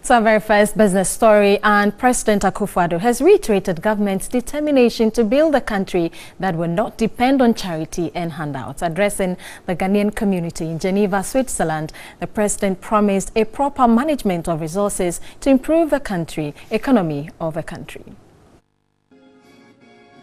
So our very first business story, and President Akufo-Addo has reiterated government's determination to build a country that will not depend on charity and handouts. Addressing the Ghanaian community in Geneva, Switzerland, the president promised a proper management of resources to improve the economy of the country.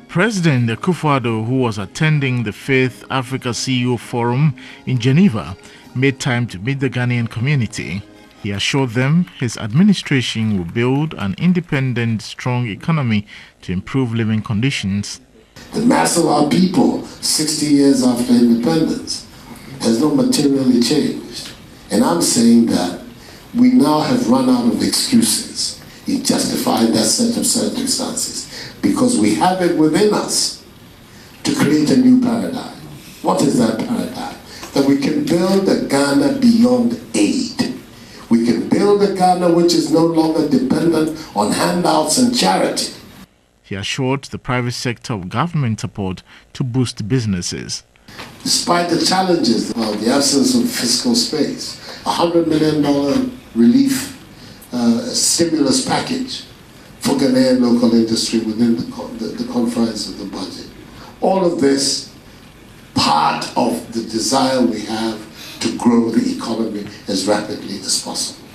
President Akufo-Addo, who was attending the 5th Africa CEO Forum in Geneva, made time to meet the Ghanaian community. He assured them his administration will build an independent, strong economy to improve living conditions. The mass of our people, 60 years after independence, has not materially changed. And I'm saying that we now have run out of excuses in justifying that set of circumstances because we have it within us to create a new paradigm. What is that paradigm? That we can build a Ghana beyond aid. We can build a Ghana which is no longer dependent on handouts and charity. He assured the private sector of government support to boost businesses. Despite the challenges of the absence of fiscal space, $100 million relief stimulus package for Ghanaian local industry within the confines of the budget. All of this part of the desire we have to grow the economy as rapidly as possible.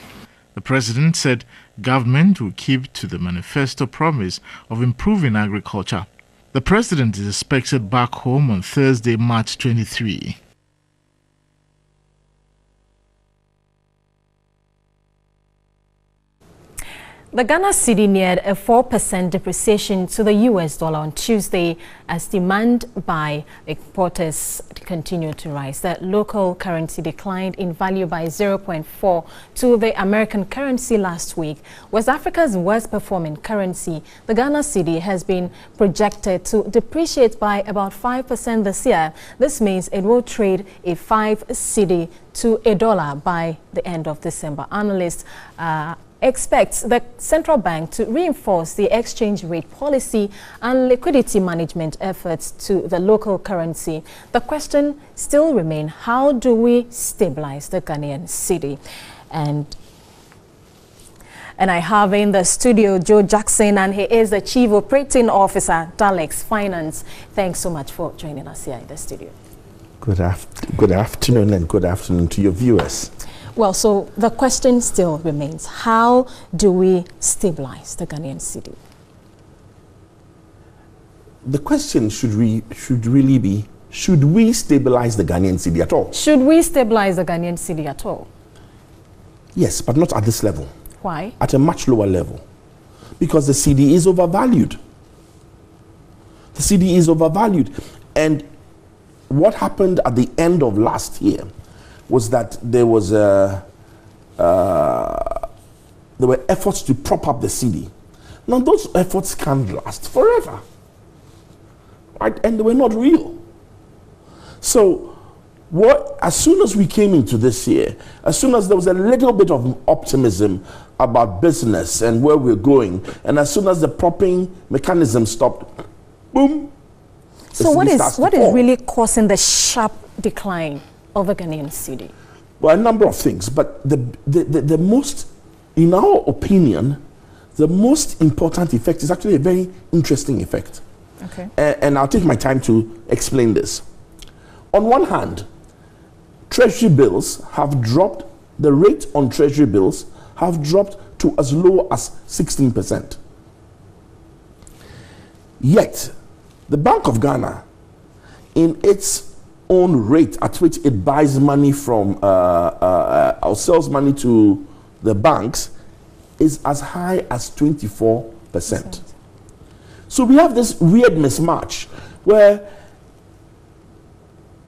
The president said government will keep to the manifesto promise of improving agriculture. The president is expected back home on Thursday, March 23. The Ghana cedi neared a 4% depreciation to the US dollar on Tuesday as demand by exporters continued to rise. The local currency declined in value by 0.4 to the American currency last week. West Africa's worst performing currency, the Ghana cedi, has been projected to depreciate by about 5% this year. This means it will trade a 5 cedi to a dollar by the end of December. Analysts expects the central bank to reinforce the exchange rate policy and liquidity management efforts to the local currency. The question still remains, how do we stabilize the Ghanaian cedi? And I have in the studio Joe Jackson, and he is the Chief Operating Officer, Dalex Finance. Thanks so much for joining us here in the studio. Good afternoon, and good afternoon to your viewers. Well, so the question still remains, how do we stabilize the Ghanaian cedi? The question should really be, should we stabilize the Ghanaian cedi at all? Should we stabilize the Ghanaian cedi at all? Yes, but not at this level. Why? At a much lower level. Because the cedi is overvalued. The cedi is overvalued. And what happened at the end of last year was that there were efforts to prop up the cedi. Now those efforts can't last forever, right? And they were not real. So as soon as we came into this year, as soon as there was a little bit of optimism about business and where we're going, and as soon as the propping mechanism stopped, boom. So what is really causing the sharp decline of the Ghanaian cedi? Well, a number of things, but the most, in our opinion, the most important effect is actually a very interesting effect. Okay. And I'll take my time to explain this. On one hand, treasury bills have dropped, the rate on treasury bills have dropped to as low as 16%. Yet, the Bank of Ghana, in its own rate at which it buys money from or sells money to the banks, is as high as 24%. So we have this weird mismatch where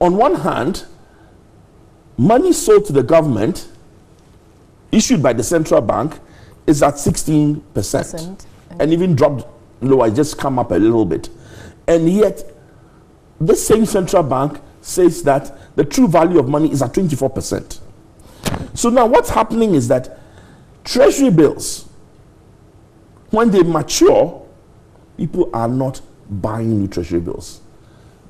on one hand, money sold to the government issued by the central bank is at 16% and even dropped lower, just come up a little bit. And yet this same central bank says that the true value of money is at 24%. So now what's happening is that treasury bills, when they mature, people are not buying new treasury bills.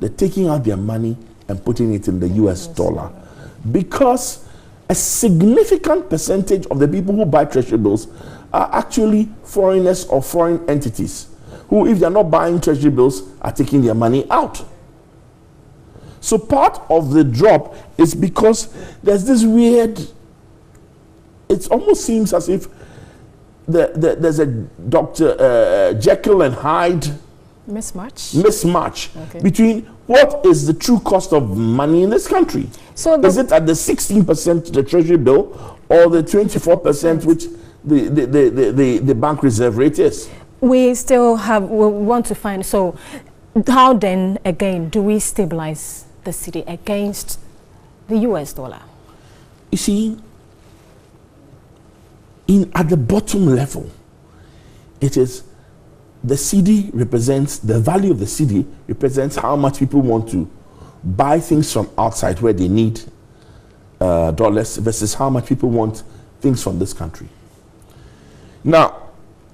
They're taking out their money and putting it in the US dollar because a significant percentage of the people who buy treasury bills are actually foreigners or foreign entities who, if they're not buying treasury bills, are taking their money out. So part of the drop is because there's this weird, it almost seems as if there's a Dr. Jekyll and Hyde mismatch between what is the true cost of money in this country. So is it at the 16% the treasury bill or the 24% which the bank reserve rate is? We want to find, so how then again do we stabilize the cedi against the US dollar? You see, at the bottom level, it is the cedi represents, the value of the cedi represents how much people want to buy things from outside where they need dollars versus how much people want things from this country. Now,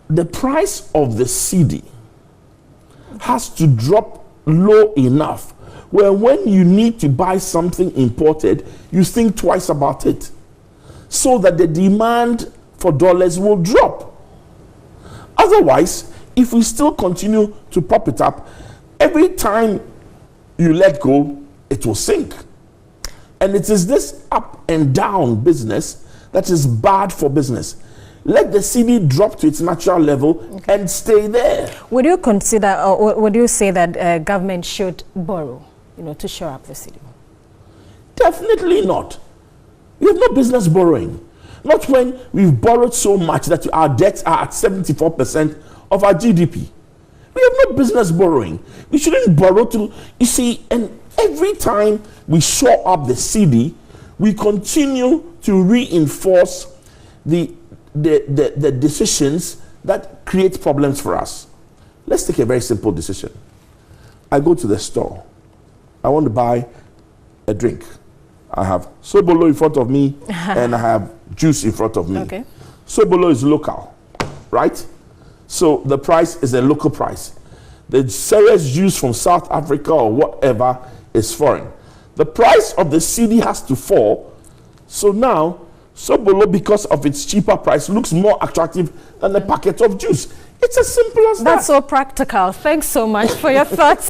the price of the cedi has to drop low enough where when you need to buy something imported, you think twice about it, so that the demand for dollars will drop. Otherwise, if we still continue to prop it up, every time you let go, it will sink. And it is this up and down business that is bad for business. Let the cedi drop to its natural level and stay there. Would you consider, or would you say that government should borrow, to shore up the cedi? Definitely not. We have no business borrowing. Not when we've borrowed so much that our debts are at 74% of our GDP. We have no business borrowing. We shouldn't borrow to, you see, and every time we shore up the cedi, we continue to reinforce the decisions that create problems for us. Let's take a very simple decision. I go to the store. I want to buy a drink. I have Sobolo in front of me and I have juice in front of me. Okay. Sobolo is local, right? So the price is a local price. The Ceres juice from South Africa or whatever is foreign. The price of the cedi has to fall. So now, Sobolo, because of its cheaper price, looks more attractive than a packet of juice. It's as simple as that. That's so practical. Thanks so much for your thoughts.